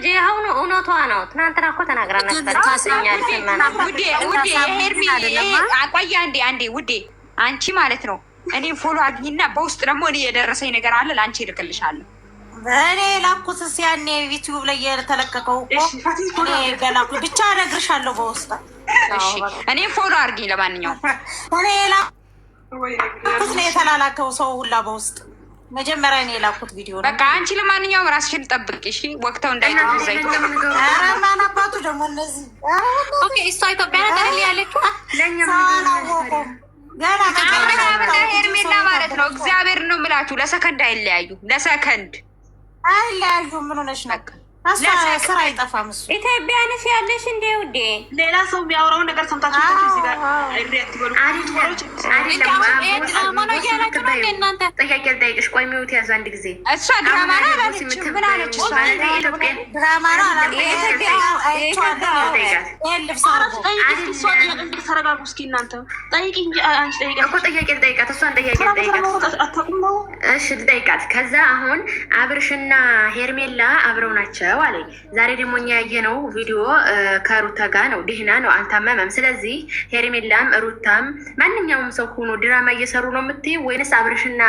ልጅ አሁን እውነቷ ነው። ትናንትና እኮ ተናግራ ነበር። ውዴ ሄርሚ አቋያ አንዴ ውዴ አንቺ ማለት ነው እኔም ፎሎ አግኝና በውስጥ ደግሞ እኔ የደረሰኝ ነገር አለ ለአንቺ እልክልሻለሁ። እኔ ላኩትስ ያኔ ዩቲዩብ ላይ የተለቀቀው እኮ ገላኩ ብቻ እነግርሻለሁ በውስጥ። እኔም ፎሎ አድርጊኝ። ለማንኛውም እኔ ላኩት ነው የተላላከው ሰው ሁላ በውስጥ መጀመሪያ እኔ ላኩት ቪዲዮ ነው። በቃ አንቺ ለማንኛውም ራስሽን ጠብቂ እሺ። ወቅተው እንዳይተዘይ ማን አባቱ ደግሞ እነዚህ ኦኬ። እሷ ኢትዮጵያ ነገር ያለችው ለኛ ሄርሜላ ማለት ነው። እግዚአብሔር ነው የምላችሁ። ለሰከንድ አይለያዩ፣ ለሰከንድ አይለያዩ። ምን ሆነሽ ነው? ስራ አይጠፋም። እሱ ኢትዮጵያ ነሽ ያለሽ እንደ ውዴ ሌላ ሰው የሚያወራውን ነገር ሰምታችሁ እዚህ ጋር እናንተ ጥያቄ ልጠይቅሽ። ቆይ ሚውት ያዙ አንድ ጊዜ። እሷ ድራማ ነው አላለች። ምን አለች? ድራማ ነው ተረጋጉ እስኪ እናንተ ጠይቂ እንጂ አንቺ ጠይቂ እኮ ጥያቄ ልጠይቃት። እሷን ጥያቄ ልጠይቃት። እሺ ልጠይቃት። ከዛ አሁን አብርሽና ሄርሜላ አብረው ናቸው አለኝ። ዛሬ ደግሞ እኛ ያየነው ቪዲዮ ከሩታ ጋር ነው። ደህና ነው፣ አልታመመም። ስለዚህ ሄርሜላም ሩታም ማንኛውም ሰው ሆኖ ድራማ እየሰሩ ነው የምትይው ወይንስ አብርሽና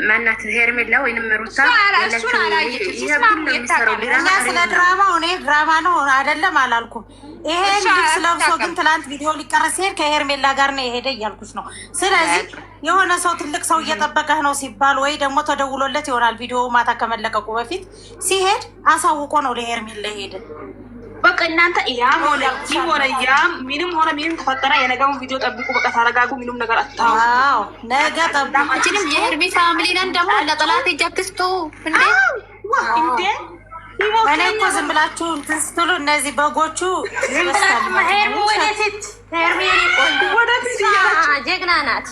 ማናት ሄርሜላ ወይንም ሩታ ስለ ድራማው እኔ ድራማ ነው አይደለም አላልኩም። ይሄ ልብስ ለብሶ ግን ትላንት ቪዲዮ ሊቀረጽ ሲሄድ ከሄርሜላ ጋር ነው የሄደ እያልኩሽ ነው። ስለዚህ የሆነ ሰው ትልቅ ሰው እየጠበቀህ ነው ሲባል ወይ ደግሞ ተደውሎለት ይሆናል ቪዲዮ ማታ ከመለቀቁ በፊት ሲሄድ አሳውቆ ነው ለሄርሜላ ሄደ። በቃ እናንተ ያም ሆነ ይህ ሆነ ያም ምንም ሆነ ምንም ተፈጠረ የነገውን ቪዲዮ ጠብቁ። በቃ ተረጋጉ። ምንም ነገር አታው። አዎ ነገ ጠብቁ። የሄርሜ ፋሚሊ ነን ደግሞ ለጠላት እጃክስቱ እንዴ እንዴ እኔ እኮ ዝም ብላችሁ እንትን ስትሉ እነዚህ በጎቹ ጀግና ናት።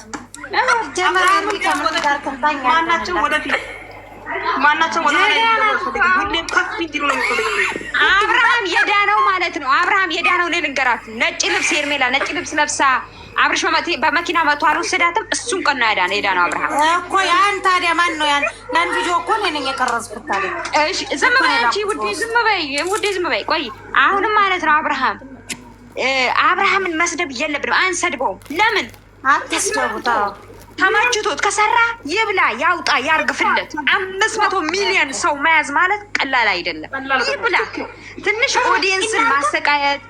አብርሃም የዳነው ማለት ነው። አብርሃም የዳነው ልንገራችሁ። ነጭ ልብስ ሄርሜላ ነጭ ልብስ ለብሳ አብርሽ በመኪና መቶ አልወሰዳትም። እሱን ቀን ነው የዳነው አብርሃም እኮ። ያን ታዲያ ማን ነው ያን ቪዲዮ እኮ እኔ ነኝ የቀረጽኩት። ታዲያ እሺ ዝም በይ አንቺ ውዴ፣ ዝም በይ ውዴ፣ ዝም በይ። ቆይ አሁንም ማለት ነው አብርሃምን መስደብ የለብንም። አንሰድበውም። ለምን አትስደቡት? ተመችቶት ከሰራ ይብላ፣ ያውጣ፣ ያርግፍለት። 500 ሚሊዮን ሰው መያዝ ማለት ቀላል አይደለም። ይብላ። ትንሽ ኦዲየንስን ማሰቃየት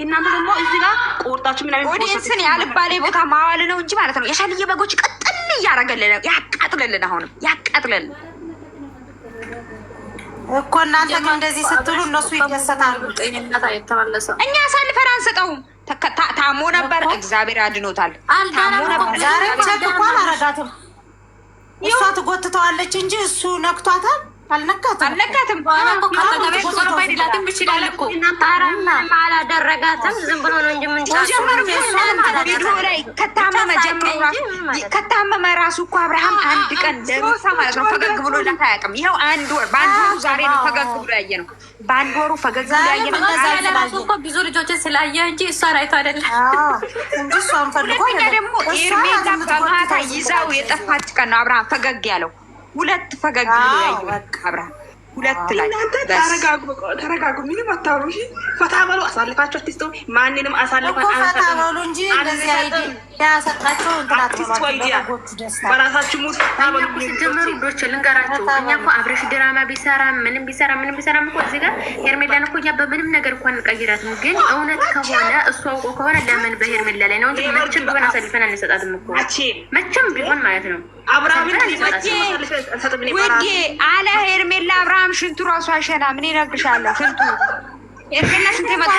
እናንተ ደግሞ እዚህ ጋር ቆርጣችሁ ምናምን ኦዲየንስን ያልባሌ ቦታ ማዋል ነው እንጂ ማለት ነው። የሻልዬ በጎች ቀጥል እያደረገልን ያቃጥለልን፣ አሁንም ያቃጥለልን እኮ። እናንተ ግን እንደዚህ ስትሉ እነሱ ይደሰታሉ። እኛ አሳልፈን አንሰጠውም። ታሞ ነበር፣ እግዚአብሔር አድኖታል። ታሞ ነበር። ዛሬ ቸክ እኮ አላረጋትም። እሷ ትጎትተዋለች እንጂ እሱ ነክቷታል። አልነካትም። አላደረጋትም። ዝም ብሎ ነው እንጂ ከታመመ ራሱ እኮ አብርሃም አንድ ቀን ለሩታ ማለት ነው ፈገግ ብሎላት አያውቅም። ይኸው አንድ ወር በአንድ ወሩ ዛሬ ነው ፈገግ ብሎ ያየ ነው። በአንድ ወሩ ፈገግ ብሎ ያየ ነው። ብዙ ልጆችን ስላየ እንጂ እሷን አይቶ አይደለም እንጂ እሷን ፈልጎ ደግሞ ኤርሜላ በማታ ይዛው የጠፋች ቀን ነው አብርሃም ፈገግ ያለው። ሁለት ፈገግ ብሎ ያየው አብርሃም ሁለት ላይ ተረጋጉ። ምንም አታውሩ። እሺ ፈታ በሉ። አሳልፋችሁ አትስጡ። ማንንም አሳልፋችሁ ፈታ በሉ እንጂ እንደዚህ አይደል ያሰጣችሁ በራሳችሁ ሙስ ጀመሩ። ዶች ልንገራችሁ፣ እኛ እኮ አብረሽ ድራማ ቢሰራ ምንም ቢሰራ እኮ እዚህ ጋር ሄርሜላን እኮ እኛ በምንም ነገር እኮ አንቀይራትም። ግን እውነት ከሆነ እሱ አውቆ ከሆነ ለምን በሄርሜላ ላይ ነው እንጂ መቼም ቢሆን አሳልፈን አንሰጣትም እኮ መቼም ቢሆን ማለት ነው። ውዴ አለ ሄርሜላ አብርሃም ሽንቱ ራሱ አይሸና። ምን ይነግርሻለሁ? ሽንቱ ሄርሜላ ሽንት መጣ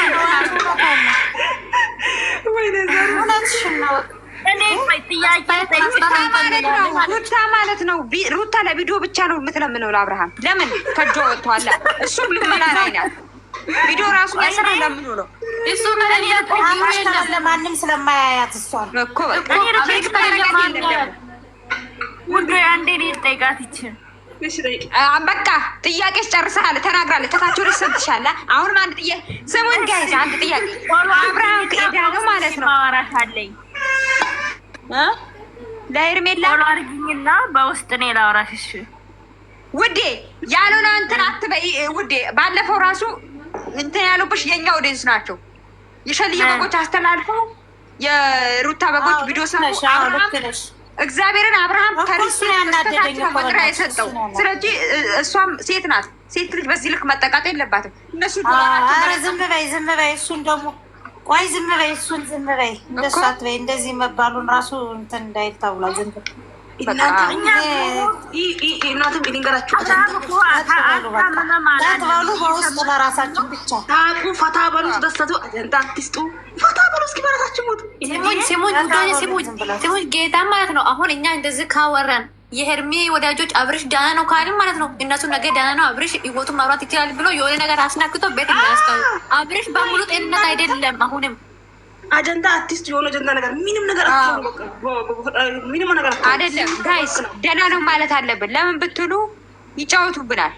ሩታ ማለት ነው። ሩታ ለቪዲዮ ብቻ ነው የምትለምነው ለአብርሃም። ለምን ከጆ ወጥቷል። እሱም ልመና ላይ ናት። ቪዲዮ ራሱ ያሰራ ለምኑ ነው እሱ ለማንም ስለማያያት እሷን እኮ ውዱ አንዴ ጠይቃት ይችል በቃ ጥያቄሽ ጨርሰሃል፣ ተናግራለች። ከታች ወደ ሰምተሻል። አሁንም አንድ ጥያቄ ስሙን ጋይዝ፣ አንድ ጥያቄ አብርሃም ከሄዳ ነው ማለት ነው ማወራሻለኝ ለሄርሜላ አድርጊኝና በውስጥ እኔ ላውራሽ። እሺ ውዴ ያልሆነ እንትን አትበይ ውዴ። ባለፈው ራሱ እንትን ያሉብሽ የኛ ኦዲየንስ ናቸው። የሸልዬ በጎች አስተላልፈው የሩታ በጎች ቪዲዮ ሰሩ። እግዚአብሔርን አብርሃም ከሪሱ ያናደደኛው መግራ የሰጠው። ስለዚህ እሷም ሴት ናት። ሴት ልጅ በዚህ ልክ መጠቃት የለባትም። እነሱ ዝም በይ እሱን ደግሞ ቆይ ዝም በይ እሱን ዝም በይ። እንደሱ አትበይ። እንደዚህ መባሉን ራሱ እንትን እንዳይል ተብሏል። ዝም በይ እናትም ሊንገራችሁ በሉ በውስጥ ለራሳችን ብቻ ታቁ ፈታ በሉ ተደሰቱ። አጀንዳ አትስጡ። ፈታ በሉ እስኪ በራሳችሁ ሞቱ። ሲሙኝ ጌታ ማለት ነው። አሁን እኛ እንደዚህ ካወራን የሄርሜ ወዳጆች አብርሽ ዳና ነው ካልን ማለት ነው እነሱ ነገ ዳና ነው አብርሽ ህይወቱን ማብራት ይችላል ብሎ የሆነ ነገር አስናክቶ ቤት እንዳያስቀሩ። አብርሽ በሙሉ ጤንነት አይደለም። አሁንም አጀንዳ አርቲስት የሆነ አጀንዳ ነገር ምንም ነገር ምንም ነገር አይደለም። ጋይስ ደህና ነው ማለት አለብን። ለምን ብትሉ ይጫወቱብናል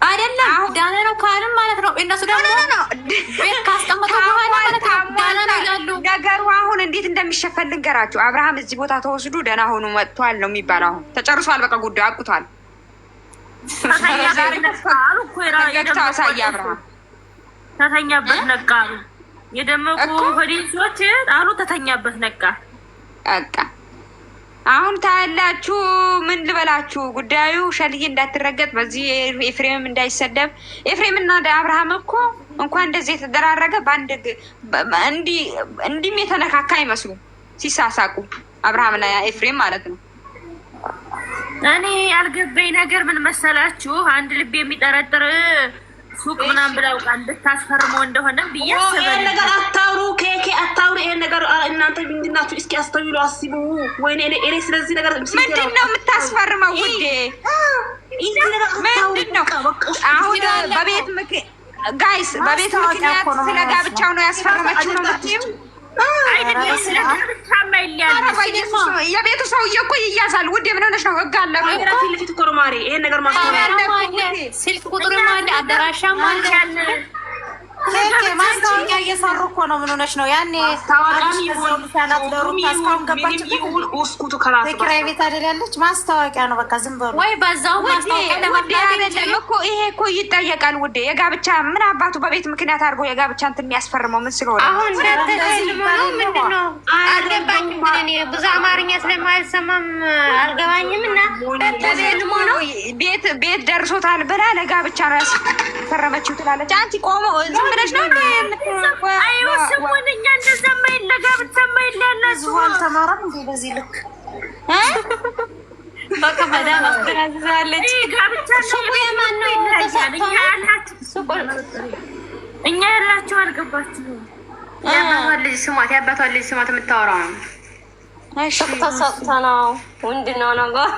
አይደለም። ዳና ነው ካልን ማለት ነው እነሱ ደግሞ ቤት ካስቀመጡ በኋላ ማለት ነው ዳና ነው ይላሉ። ነገሩ አሁን እንዴት እንደሚሸፈን ልንገራችሁ። አብርሃም እዚህ ቦታ ተወስዱ ደህና ሆኖ መጥቷል ነው የሚባለው። አሁን ተጨርሷል። በቃ ጉዳዩ አብቅቷል። አብርሃም ተተኛበት ነቃ አሉ። የደመቁ ሆዲሶች አሉ ተተኛበት ነቃ። በቃ አሁን ታያላችሁ። ምን ልበላችሁ፣ ጉዳዩ ሸልዬ እንዳትረገጥ፣ በዚህ ኤፍሬምም እንዳይሰደብ። ኤፍሬምና አብርሃም እኮ እንኳን እንደዚህ የተደራረገ በአንድ እንዲህም የተነካካ አይመስሉም ሲሳሳቁ፣ አብርሃምና ኤፍሬም ማለት ነው። እኔ ያልገባኝ ነገር ምን መሰላችሁ? አንድ ልብ የሚጠረጥር ሱቅ ምናምን ብለው እንድታስፈርመው እንደሆነ ብያስበ ይሄን ነገር አታውሩ፣ ኬኬ አታውሩ። ይሄን ነገር እናንተ ምንድናችሁ? እስኪ አስተውሉ፣ አስቡ። ወይኔ እኔ ስለዚህ ነገር ምንድን ነው የምታስፈርመው ውዴ? ምንድን ነው አሁን በቤት ጋይስ፣ በቤት ምክንያት ስለ ጋብቻው ነው ያስፈረመችው ነው የምትይው? አይደለም ስለ ጋብቻማ ይለያል። የቤቱ ሰውዬ እኮ ይያዛል ውዴ። ምን ሆነሽ ነው? ህግ አለ ፊት ለፊት እኮ ነው ማሬ። ይሄን ነገር ስልክ ቁጥርም አለ፣ አደራሻም አለ። ማስታወቂያ እየሰሩ እኮ ነው። ምን ሆነሽ ነው? ያኔ ኪራይ ቤት አይደል ያለች? ማስታወቂያ ነው በቃ። ዝም በሉ ወይ በዛው ማስታወቂያ አይደለም እኮ ይሄ እኮ ይጠየቃል ውዴ። የጋብቻ ምን አባቱ በቤት ምክንያት አድርጎ የጋብቻ እንትን የሚያስፈርመው ምን ስለሆነ አሁን ምንድን ነው አልገባኝም። እኔ ብዙ አማርኛ ስለማይሰማም አልገባኝም። እና ቤት ደርሶታል ብላ ለጋብቻ ነው ያስፈረመችው ትላለች። አንቺ ቆሞ ዝም ብለሽ ነው አይወስሙንኛ እንደዛማ ለጋብቻማ ይላላዙ አልተማረም እንዴ በዚህ ልክ በቃ መዳም አስተናዝዛለች። ጋብቻ እኛ ያላችሁ አልገባችሁም። የአባቷን ልጅ ስሟት፣ የአባቷን ልጅ ስሟት የምታወራው ነው። እሺ ተሰጥቶ ነው ምንድን ነው ነገር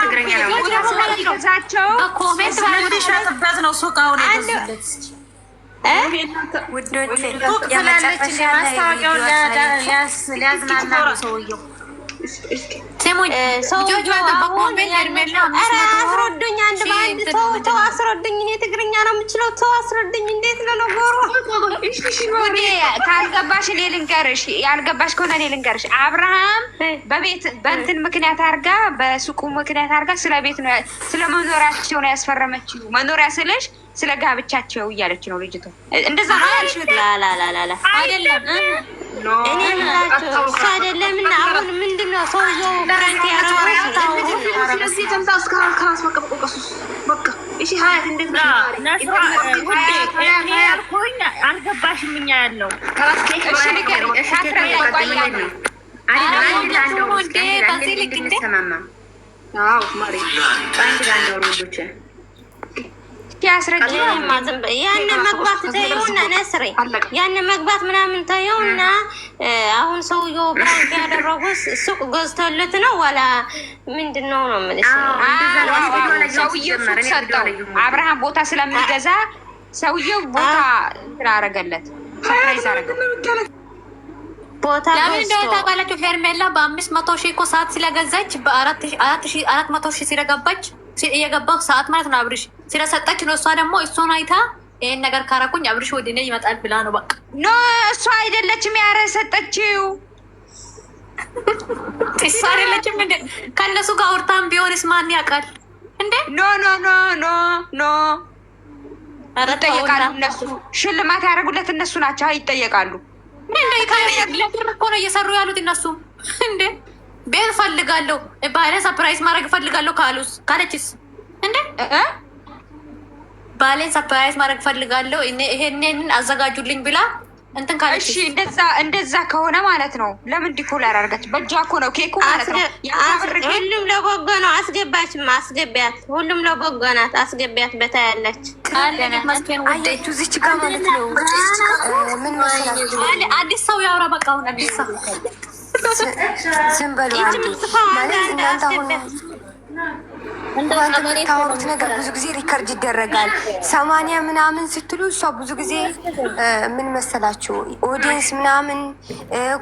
ትግረኛ ስለሚሸጥበት ነው ሱቅ አሁን የገዙለት። ማስታወቂያውን ሊያዝናና ነው ሰውየው። አስረዱኝ፣ አንድ በአንድ ተው አስረዱኝ። እኔ ትግርኛ ነው የምችለው። ተው አስረዱኝ። እንዴት ነው ነገሩ? ካልገባሽ እኔ ልንገርሽ፣ ያልገባሽ ከሆነ እኔ ልንገርሽ። አብርሃም በቤት በእንትን ምክንያት አድርጋ በሱቁ ምክንያት አድርጋ ስለ ቤት ነው ስለ መኖሪያቸው ነው ያስፈረመችው። መኖሪያ ስልሽ ስለ ጋብቻቸው እያለች ነው ልጅቷ። እንደዛ ነው ያልሽ? ላላላላ አይደለም እኔ ምላችሁ እሱ አይደለም። እና አሁን ምንድን ነው ሰውዬው ፍራንክ ያረጋው? አልገባሽም? እኛ ያለው ያንን መግባት ተይውና ነስሬ ያንን መግባት ምናምን ተይውና፣ አሁን ሰውዬው ፕራንክ ያደረጉት ሱቅ ገዝቶለት ነው ወላ ምንድን ነው ነው የምልሽ? ሰውዬው ሱቅ ሰጠው። አብርሃም ቦታ ስለሚገዛ ሰውዬው ቦታ እንትን አደረገለት፣ ሰርፕራይዝ አደረገለት ቦታ። ለምን እንደሆነ ታውቃላችሁ? ሄርሜላ በ500,000 እኮ ሰዓት ስለገዛች በ400,000 ስለገባች የገባው ሰዓት ማለት ነው አብርሽ ስለሰጠች ነው። እሷ ደግሞ እሷን አይታ ይሄን ነገር ካረኩኝ አብርሽ ወደ እኔ ይመጣል ብላ ነው። በቃ ኖ እሷ አይደለችም ያረ ሰጠችው ጢሳር የለችም እንዴ? ከእነሱ ጋር አውርታም ቢሆንስ ማን ያውቃል እንዴ? ኖ ኖ ኖ ኖ ኖ ይጠየቃሉ። እነሱ ሽልማት ያደረጉለት እነሱ ናቸው። ይጠየቃሉ። ለብር እኮ ነው እየሰሩ ያሉት እነሱ እንዴ። ቤት ፈልጋለሁ ባለ ሰፕራይዝ ማድረግ ፈልጋለሁ ካለችስ እንዴ? ባሌን ሰፕራይዝ ማድረግ ፈልጋለሁ ይሄንን አዘጋጁልኝ ብላ እንትን ካለች፣ እሺ እንደዛ ከሆነ ማለት ነው። ለምን ዲኮላር አደረገች? በእጇ እኮ ነው ኬኩ ማለት ነው። ሁሉም ለበጎ ነው። አስገቢያት። ሁሉም ለበጎ ናት። አስገቢያት። በታያለች አያችሁ እዚች ጋር ማለት ነው። ምን መሰላችሁ? አዲስ ሰው ያውራ። በቃ አሁን አዲስ ሰው ዝም በሉ ማለት እናንተ አሁን የምታወሩት ነገር ብዙ ጊዜ ሪከርድ ይደረጋል። 80 ምናምን ስትሉ እሷ ብዙ ጊዜ ምን መሰላችሁ ኦዲየንስ ምናምን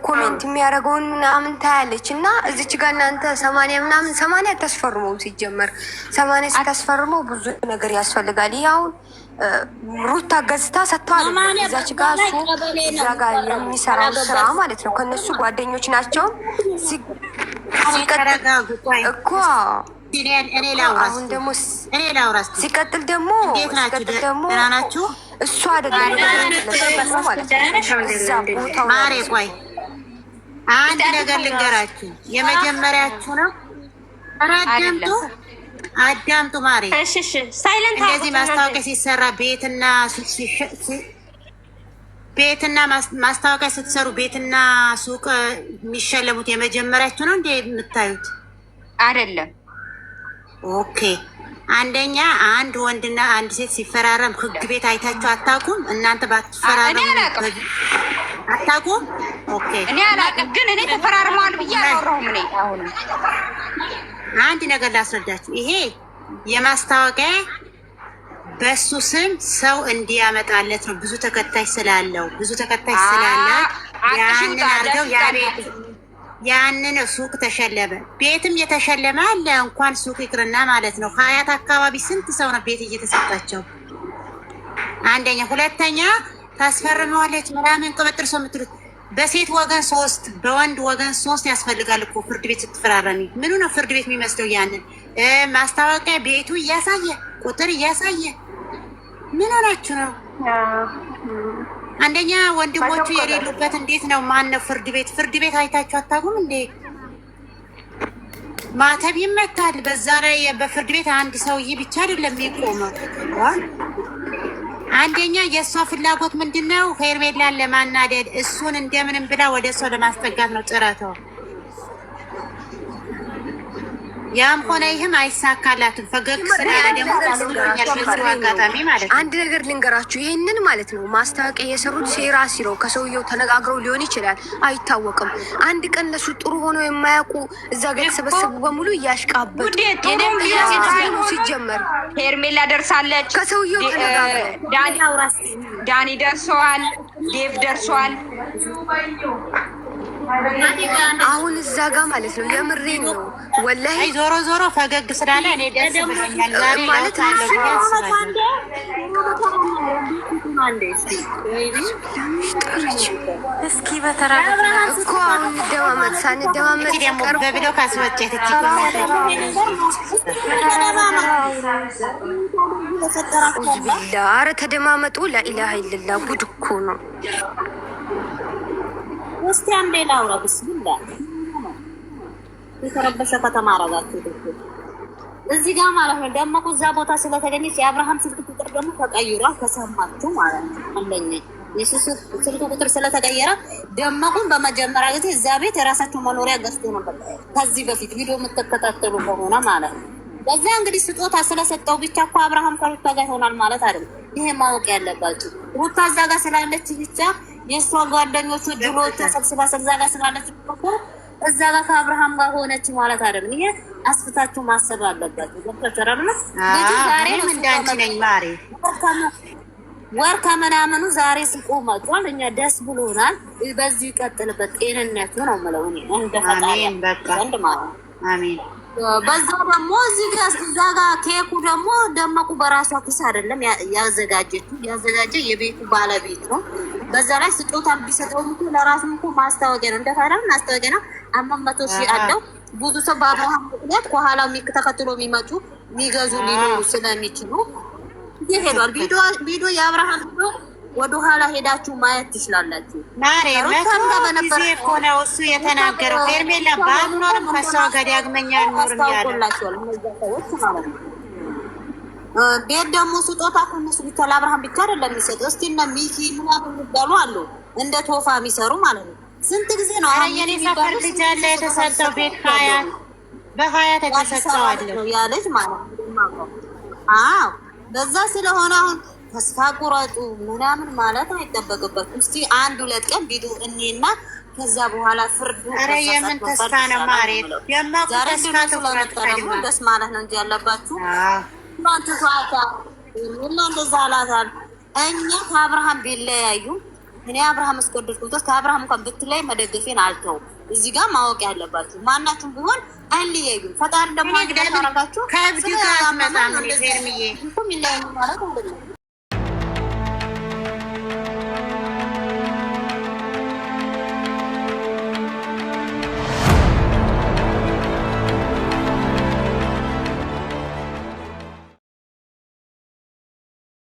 ኮሜንት የሚያደርገውን ምናምን ታያለች። እና እዚች ጋር እናንተ 80 አታስፈርመው። ሲጀመር 80 ስታስፈርመው ብዙ ነገር ያስፈልጋል። ይህ አሁን ሩታ ገዝታ ሰጥተዋል። እዛች ጋር እሱ እዛ ጋር የሚሰራው ስራ ማለት ነው። ከነሱ ጓደኞች ናቸው። እኮ ሲቀጥል ደግሞ እሱ አይደለም ማሬ። ቆይ አንድ ነገር ልንገራችሁ። የመጀመሪያችሁ ነው። አዳምጡ ማሬ። እንደዚህ ማስታወቂያ ሲሰራ ቤትና ማስታወቂያ ስትሰሩ ቤትና ሱቅ የሚሸለሙት የመጀመሪያችሁ ነው እንዴ የምታዩት? አይደለም። ኦኬ። አንደኛ አንድ ወንድና አንድ ሴት ሲፈራረም ህግ ቤት አይታችሁ አታውቁም? እናንተ ባትፈራረሙ አታውቁም? ኦኬ። እኔ አላውቅም፣ ግን እኔ ተፈራርመዋል ብዬ አላወራሁም። እኔ አሁን አንድ ነገር ላስረዳችሁ። ይሄ የማስታወቂያ በሱ ስም ሰው እንዲያመጣለት ነው። ብዙ ተከታይ ስላለው ያንን አድርገው ያንን ሱቅ ተሸለመ። ቤትም የተሸለመ አለ። እንኳን ሱቅ ይቅርና ማለት ነው። ሀያት አካባቢ ስንት ሰው ነው ቤት እየተሰጣቸው? አንደኛ። ሁለተኛ ታስፈርመዋለች ምናምን ቅብጥር ሰው የምትሉት በሴት ወገን 3 በወንድ ወገን 3 ያስፈልጋል እኮ ፍርድ ቤት ስትፈራረሚ። ምኑ ነው ፍርድ ቤት የሚመስለው? ያንን ማስታወቂያ ቤቱ እያሳየ ቁጥር እያሳየ ምን ሆናችሁ ነው? አንደኛ ወንድሞቹ የሌሉበት እንዴት ነው? ማን ነው ፍርድ ቤት አይታችሁ አታውቁም እንዴ? ማተብ ይመታል። በዛ ላይ በፍርድ ቤት አንድ ሰውዬ ብቻ አይደለም የሚቆመው። አንደኛ የእሷ ፍላጎት ምንድነው? ሄርሜላን ለማናደድ እሱን እንደምንም ብላ ወደ እሷ ለማስጠጋት ነው ጥረቷ። ያም ሆነ ይህም አይሳካላትም። ፈገግ ስላለ ደግሞ አጋጣሚ ማለት ነው። አንድ ነገር ልንገራችሁ፣ ይህንን ማለት ነው ማስታወቂያ የሰሩት ሴራ ሲረው ከሰውየው ተነጋግረው ሊሆን ይችላል፣ አይታወቅም። አንድ ቀን ለሱ ጥሩ ሆኖ የማያውቁ እዛ ጋር የተሰበሰቡ በሙሉ እያሽቃበጡ ሲጀመር ሄርሜላ ደርሳለች፣ ከሰውየው ተነጋግረው ዳኒ ደርሰዋል፣ ዴቭ ደርሰዋል። አሁን እዛ ጋር ማለት ነው የምሬን ነው ወላሂ። ዞሮ ፈገግ ስላለ እኔ ደስ ብሎኛል ማለት ነው። እስኪ በተራ እኮ አሁን ሳንደማመጥ ቀርብ በቪዲዮ ካስወጨት ቢላ ኧረ ተደማመጡ። ላኢላሀ ኢለላ ጉድ እኮ ነው። እስቲ አንዴ ላውራ። ብስሚላ የተረበሸ ከተማ አረጋችሁ እዚህ ጋር ማለት ነው። ደመቁ እዛ ቦታ ስለተገኘች የአብርሃም ስልክ ቁጥር ደግሞ ተቀይሯል። ከሰማችሁ ማለት ነው። አንደኛ ስልክ ቁጥር ስለተቀየረ ደመቁን በመጀመሪያ ጊዜ እዛ ቤት የራሳቸው መኖሪያ ገዝቶ ነበር። ከዚህ በፊት ቪዲዮ የምትከታተሉ ከሆነ ማለት ነው። በዛ እንግዲህ ስጦታ ስለሰጠው ብቻ እኮ አብርሃም ከሩታ ጋር ይሆናል ማለት አይደለም። ይሄ ማወቅ ያለባችሁ ሩታ እዛ ጋር ስላለች ብቻ የእሷ ጓደኞቹ ድሮች ተሰብስባ እዛ ጋር ስላለች እዛ ጋር ከአብርሃም ጋር ሆነች ማለት አይደለም። ይሄ አስፍታችሁ ማሰብ አለባችሁ። ገብታችኋል አይደል? ልጅ ዛሬ እንዳንቺ ነኝ ማሪ ወር ከምናምኑ ዛሬ ስቆ መጥቷል። እኛ ደስ ብሎናል። በዚህ ይቀጥልበት ጤንነቱ ነው የምለው እኔ እንደ ፈጣሪ ዘንድ ማለት አሜን። በዛ ደግሞ እዚህ ጋር እዛ ጋር ኬኩ ደግሞ ደመቁ በራሷ ኪስ አይደለም ያዘጋጀ የቤቱ ባለቤት ነው። በዛ ላይ ስጦታ ቢሰጠው እኮ ለራሱ እኮ ማስታወቂያ ነው። እንደታረም ማስታወቂያ ነው። 500 ሺህ አለው። ብዙ ሰው በአብርሃም ምክንያት ከኋላው ተከትሎ የሚመጡ የሚገዙ ሊኖሩ ስለሚችሉ ይሄዳል። ቪዲዮ የአብርሃም ቪዲዮ ወደ ኋላ ሄዳችሁ ማየት ትችላላችሁ። ማሬ ጊዜ እኮ ነው እሱ የተናገረው። ሄርሜላ ባልኖርም ከሷ ጋር ዳግመኛ አልኖርም ያላቸዋል ሰዎች ማለት ነው። ቤት ደግሞ ስጦታ ከነሱ ብቻ ለአብርሃም ብቻ አይደለም የሚሰጠው። እስቲ እና ሚኪ ምናምን የሚባሉ አሉ እንደ ቶፋ የሚሰሩ ማለት ነው። ስንት ጊዜ ነው አሁን የኔ ሰፈር ልጅ አለ የተሰጠው ቤት በሀያት የተሰጠው አለ ያለች ማለት ነው። አዎ በዛ ስለሆነ አሁን ተስፋ ቁረጡ ምናምን ማለት አይጠበቅበትም። እስቲ 1-2 ቀን ቪዲዮ እኔና ከዛ በኋላ ፍርዱ አረ የምን ተስፋ ነው ማሬ የማቁ ተስፋ ተቆጣጣሪው ደስ ማለት ነው እንጂ ያለባችሁ ማንተ ሰዓታ ምን እንደዛ አላታል። እኛ ከአብርሃም ቢለያዩ እኔ አብርሃም እስከወደድኩት ከአብርሃም እንኳን ብትለይ መደገፌን አልተው። እዚህ ጋር ማወቅ ያለባችሁ ማናችሁም ቢሆን አይለያዩ። ፈጣሪ ደግሞ እንግዲህ ታረጋችሁ ከብዱ ጋር መጣ ነው ሄርሚዬ ምን ላይ ማለት አይደለም